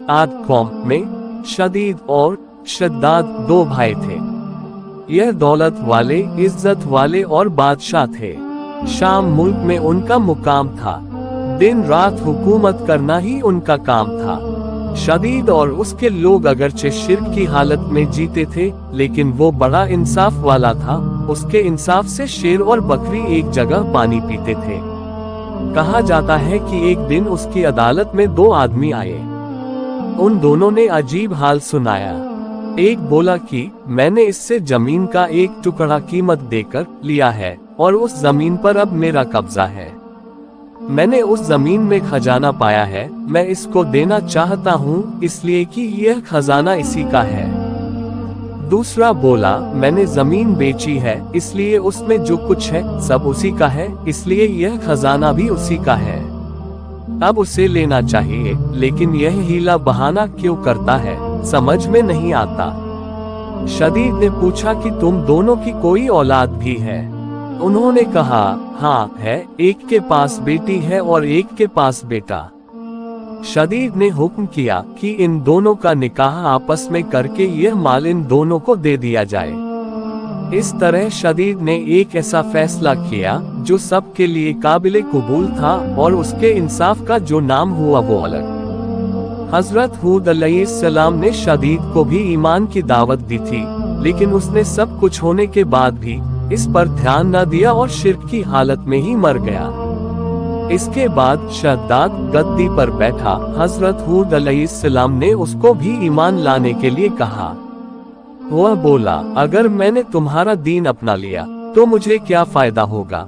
आद कौम में शदीद और शद्दाद दो भाई थे। यह दौलत वाले, इज्जत वाले और बादशाह थे। शाम मुल्क में उनका मुकाम था। दिन रात हुकूमत करना ही उनका काम था। शदीद और उसके लोग अगरचे शिर्क की हालत में जीते थे, लेकिन वो बड़ा इंसाफ वाला था। उसके इंसाफ से शेर और बकरी एक जगह पानी पीते थे। कहा जाता है कि एक दिन उसकी अदालत में दो आदमी आए। उन दोनों ने अजीब हाल सुनाया। एक बोला कि मैंने इससे जमीन का एक टुकड़ा कीमत देकर लिया है और उस जमीन पर अब मेरा कब्जा है। मैंने उस जमीन में खजाना पाया है, मैं इसको देना चाहता हूँ इसलिए कि यह खजाना इसी का है। दूसरा बोला, मैंने जमीन बेची है इसलिए उसमें जो कुछ है सब उसी का है, इसलिए यह खजाना भी उसी का है। अब उसे लेना चाहिए, लेकिन यह हीला बहाना क्यों करता है, समझ में नहीं आता। शदीद ने पूछा कि तुम दोनों की कोई औलाद भी है? उन्होंने कहा, हाँ है, एक के पास बेटी है और एक के पास बेटा। शदीद ने हुक्म किया कि इन दोनों का निकाह आपस में करके यह माल इन दोनों को दे दिया जाए। इस तरह शदीद ने एक ऐसा फैसला किया जो सबके लिए काबिले कबूल था और उसके इंसाफ का जो नाम हुआ वो अलग। हजरत हूद अलैहिस्सलाम ने शदीद को भी ईमान की दावत दी थी, लेकिन उसने सब कुछ होने के बाद भी इस पर ध्यान न दिया और शिर्क की हालत में ही मर गया। इसके बाद शद्दाद गद्दी पर बैठा। हजरत हूद अलैहिस्सलाम ने उसको भी ईमान लाने के लिए कहा। वह बोला, अगर मैंने तुम्हारा दीन अपना लिया तो मुझे क्या फायदा होगा?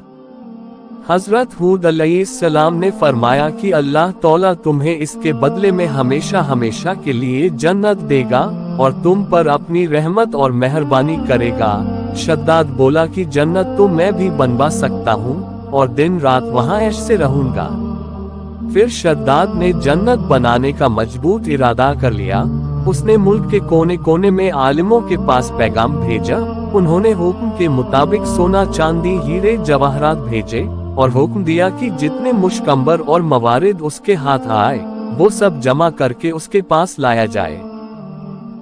हजरत हूद अलैहिस्सलाम ने फरमाया कि अल्लाह तौला तुम्हें इसके बदले में हमेशा हमेशा के लिए जन्नत देगा और तुम पर अपनी रहमत और मेहरबानी करेगा। शद्दाद बोला कि जन्नत तो मैं भी बनवा सकता हूँ और दिन रात वहाँ ऐश से रहूंगा। फिर शद्दाद ने जन्नत बनाने का मजबूत इरादा कर लिया। उसने मुल्क के कोने कोने में आलिमों के पास पैगाम भेजा। उन्होंने हुक्म के मुताबिक सोना, चांदी, हीरे, जवाहरात भेजे और हुक्म दिया कि जितने मुश्कंबर और मवारिद उसके हाथ आए वो सब जमा करके उसके पास लाया जाए।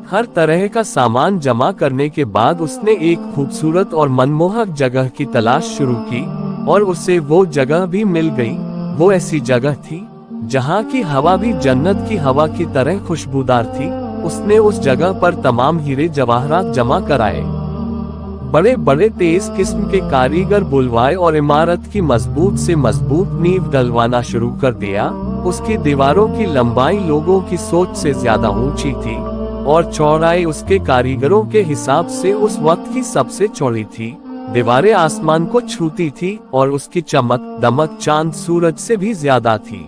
हर तरह का सामान जमा करने के बाद उसने एक खूबसूरत और मनमोहक जगह की तलाश शुरू की और उसे वो जगह भी मिल गई। वो ऐसी जगह थी जहाँ की हवा भी जन्नत की हवा की तरह खुशबूदार थी। उसने उस जगह पर तमाम हीरे जवाहरात जमा कराए। बड़े बड़े तेज किस्म के कारीगर बुलवाए और इमारत की मजबूत से मजबूत नींव डलवाना शुरू कर दिया। उसकी दीवारों की लंबाई लोगों की सोच से ज्यादा ऊंची थी और चौड़ाई उसके कारीगरों के हिसाब से उस वक्त की सबसे चौड़ी थी। दीवारें आसमान को छूती थी और उसकी चमक दमक चांद सूरज से भी ज्यादा थी।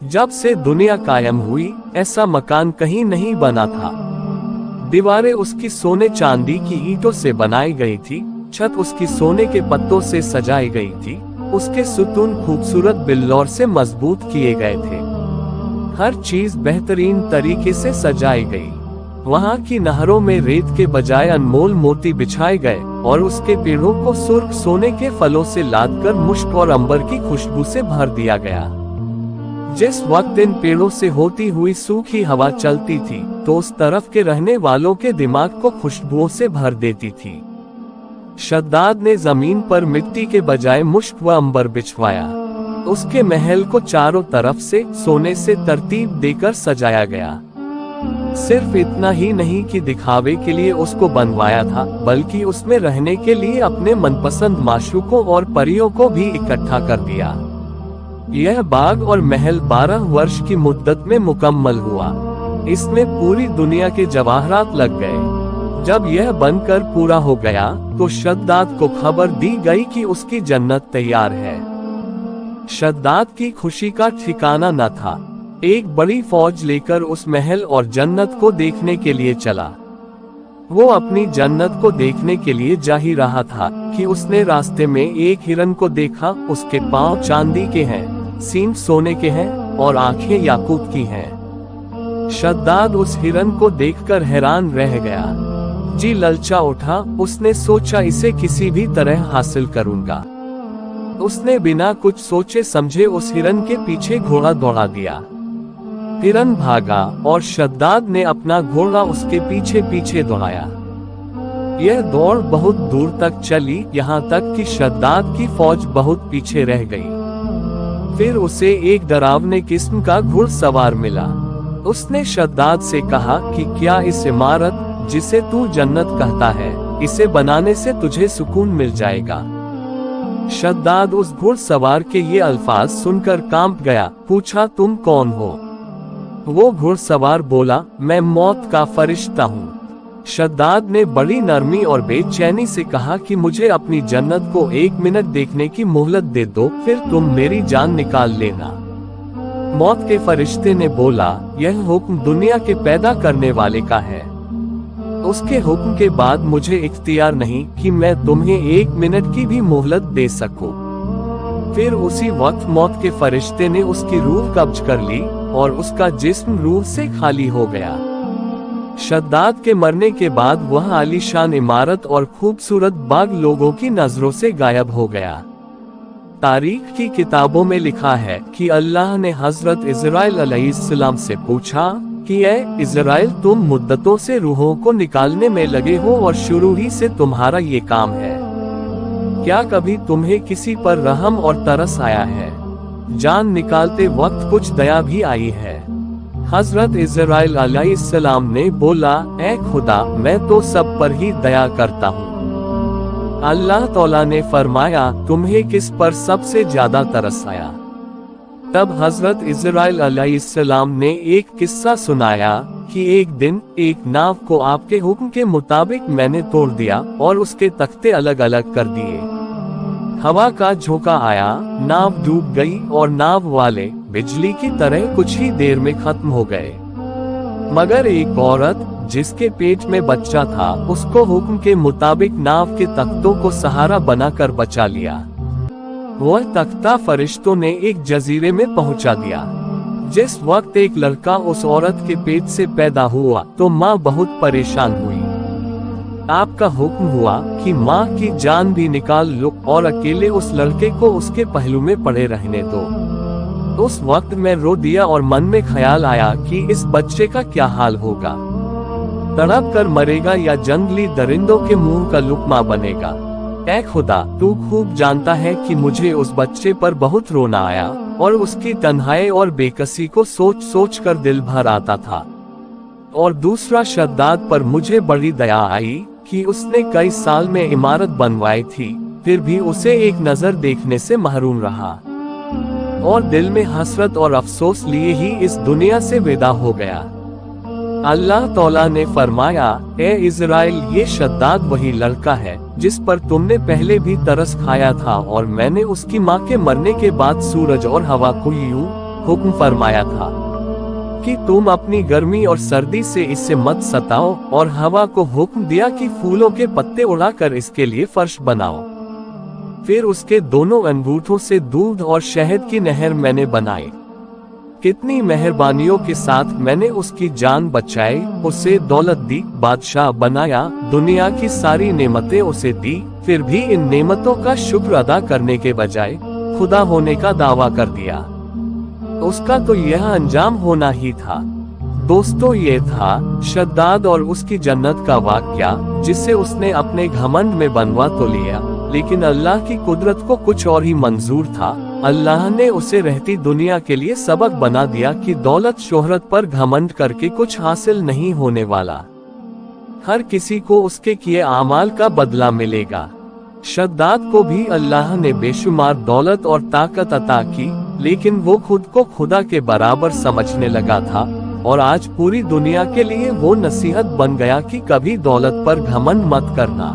जब से दुनिया कायम हुई ऐसा मकान कहीं नहीं बना था। दीवारें उसकी सोने चांदी की ईंटों से बनाई गई थी। छत उसकी सोने के पत्तों से सजाई गई थी। उसके सुतून खूबसूरत बिल्लौर से मजबूत किए गए थे। हर चीज बेहतरीन तरीके से सजाई गई। वहाँ की नहरों में रेत के बजाय अनमोल मोती बिछाए गए और उसके पेड़ों को सुर्ख सोने के फलों से लादकर मुश्क और अंबर की खुशबू से भर दिया गया। जिस वक्त इन पेड़ों से होती हुई सूखी हवा चलती थी तो उस तरफ के रहने वालों के दिमाग को खुशबुओं से भर देती थी। शद्दाद ने जमीन पर मिट्टी के बजाय मुश्क व अंबर बिछवाया। उसके महल को चारों तरफ से सोने से तरतीब देकर सजाया गया। सिर्फ इतना ही नहीं कि दिखावे के लिए उसको बनवाया था, बल्कि उसमें रहने के लिए अपने मनपसंद माशूकों और परियों को भी इकट्ठा कर दिया। यह बाग और महल 12 वर्ष की मुद्दत में मुकम्मल हुआ। इसमें पूरी दुनिया के जवाहरात लग गए। जब यह बनकर पूरा हो गया तो शद्दाद को खबर दी गई कि उसकी जन्नत तैयार है। शद्दाद की खुशी का ठिकाना न था। एक बड़ी फौज लेकर उस महल और जन्नत को देखने के लिए चला। वो अपनी जन्नत को देखने के लिए जा ही रहा था कि उसने रास्ते में एक हिरन को देखा। उसके पांव चांदी के हैं, सींग सोने के हैं और आंखें याकूत की हैं। शद्दाद उस हिरन को देखकर हैरान रह गया। जी ललचा उठा। उसने सोचा इसे किसी भी तरह हासिल करूंगा। उसने बिना कुछ सोचे समझे उस हिरन के पीछे घोड़ा दौड़ा दिया। हिरन भागा और शद्दाद ने अपना घोड़ा उसके पीछे पीछे दौड़ाया। यह दौड़ बहुत दूर तक चली, यहाँ तक कि शद्दाद की फौज बहुत पीछे रह गई। फिर उसे एक डरावने किस्म का घुड़सवार मिला। उसने शद्दाद से कहा कि क्या इस इमारत जिसे तू जन्नत कहता है, इसे बनाने से तुझे सुकून मिल जाएगा। शद्दाद उस घुड़सवार के ये अल्फाज सुनकर कांप गया। पूछा, तुम कौन हो? वो घुड़सवार बोला, मैं मौत का फरिश्ता हूँ। शद्दाद ने बड़ी नरमी और बेचैनी से कहा कि मुझे अपनी जन्नत को 1 मिनट देखने की मोहलत दे दो, फिर तुम मेरी जान निकाल लेना। मौत के फरिश्ते ने बोला, यह हुक्म दुनिया के पैदा करने वाले का है। उसके हुक्म के बाद मुझे इख्तियार नहीं कि मैं तुम्हें 1 मिनट की भी मोहलत दे सकूं। फिर उसी वक्त मौत के फरिश्ते ने उसकी रूह कब्ज कर ली और उसका जिस्म रूह से खाली हो गया। शद्दाद के मरने के बाद वह आलीशान इमारत और खूबसूरत बाग लोगों की नजरों से गायब हो गया। तारीख की किताबों में लिखा है कि अल्लाह ने हजरत इजराइल अलैहिस्सलाम से पूछा कि ऐ इजराइल, तुम मुद्दतों से रूहों को निकालने में लगे हो और शुरू ही से तुम्हारा ये काम है। क्या कभी तुम्हें किसी पर रहम और तरस आया है? जान निकालते वक्त कुछ दया भी आई है? हजरत इजराइल अलैहिस्सलाम ने बोला, ऐ खुदा, मैं तो सब पर ही दया करता हूँ। अल्लाह तौला ने फरमाया, तुम्हें किस पर सबसे ज्यादा तरस आया? तब हजरत इजराइल अलैहिस्सलाम ने एक किस्सा सुनाया कि एक दिन एक नाव को आपके हुक्म के मुताबिक मैंने तोड़ दिया और उसके तख्ते अलग अलग कर दिए। हवा का झोंका आया, नाव डूब गई और नाव वाले बिजली की तरह कुछ ही देर में खत्म हो गए। मगर एक औरत जिसके पेट में बच्चा था, उसको हुक्म के मुताबिक नाव के तख्तों को सहारा बनाकर बचा लिया। वह तख्ता फरिश्तों ने एक जजीरे में पहुंचा दिया। जिस वक्त एक लड़का उस औरत के पेट से पैदा हुआ तो माँ बहुत परेशान हुई। आपका हुक्म हुआ कि माँ की जान भी निकाल लो और अकेले उस लड़के को उसके पहलू में पड़े रहने दो। उस वक्त मैं रो दिया और मन में ख्याल आया कि इस बच्चे का क्या हाल होगा, तड़प कर मरेगा या जंगली दरिंदों के मुंह का लुकमा बनेगा। ऐ खुदा, तू खूब जानता है कि मुझे उस बच्चे पर बहुत रोना आया और उसकी तन्हाई और बेकसी को सोच सोच कर दिल भर आता था। और दूसरा, शद्दाद पर मुझे बड़ी दया आई कि उसने कई साल में इमारत बनवाई थी, फिर भी उसे एक नजर देखने से महरूम रहा और दिल में हसरत और अफसोस लिए ही इस दुनिया से विदा हो गया। अल्लाह तौला ने फरमाया, ए इजराइल, ये शद्दाद वही लड़का है जिस पर तुमने पहले भी तरस खाया था और मैंने उसकी माँ के मरने के बाद सूरज और हवा को यूं हुक्म फरमाया था कि तुम अपनी गर्मी और सर्दी से इससे मत सताओ, और हवा को हुक्म दिया कि फूलों के पत्ते उड़ाकर इसके लिए फर्श बनाओ। फिर उसके दोनों अंगूठों से दूध और शहद की नहर मैंने बनाई। कितनी मेहरबानियों के साथ मैंने उसकी जान बचाई, उसे दौलत दी, बादशाह बनाया, दुनिया की सारी नेमतें उसे दी, फिर भी इन नेमतों का शुक्र अदा करने के बजाय खुदा होने का दावा कर दिया। उसका तो यह अंजाम होना ही था। दोस्तों, ये था शद्दाद और उसकी जन्नत का वाकया, जिसे उसने अपने घमंड में बनवा तो लिया, लेकिन अल्लाह की कुदरत को कुछ और ही मंजूर था। अल्लाह ने उसे रहती दुनिया के लिए सबक बना दिया कि दौलत शोहरत पर घमंड करके कुछ हासिल नहीं होने वाला। हर किसी को उसके किए आमाल का बदला मिलेगा। शद्दाद को भी अल्लाह ने बेशुमार दौलत और ताकत अता की, लेकिन वो खुद को खुदा के बराबर समझने लगा था, और आज पूरी दुनिया के लिए वो नसीहत बन गया कि कभी दौलत पर घमंड मत करना।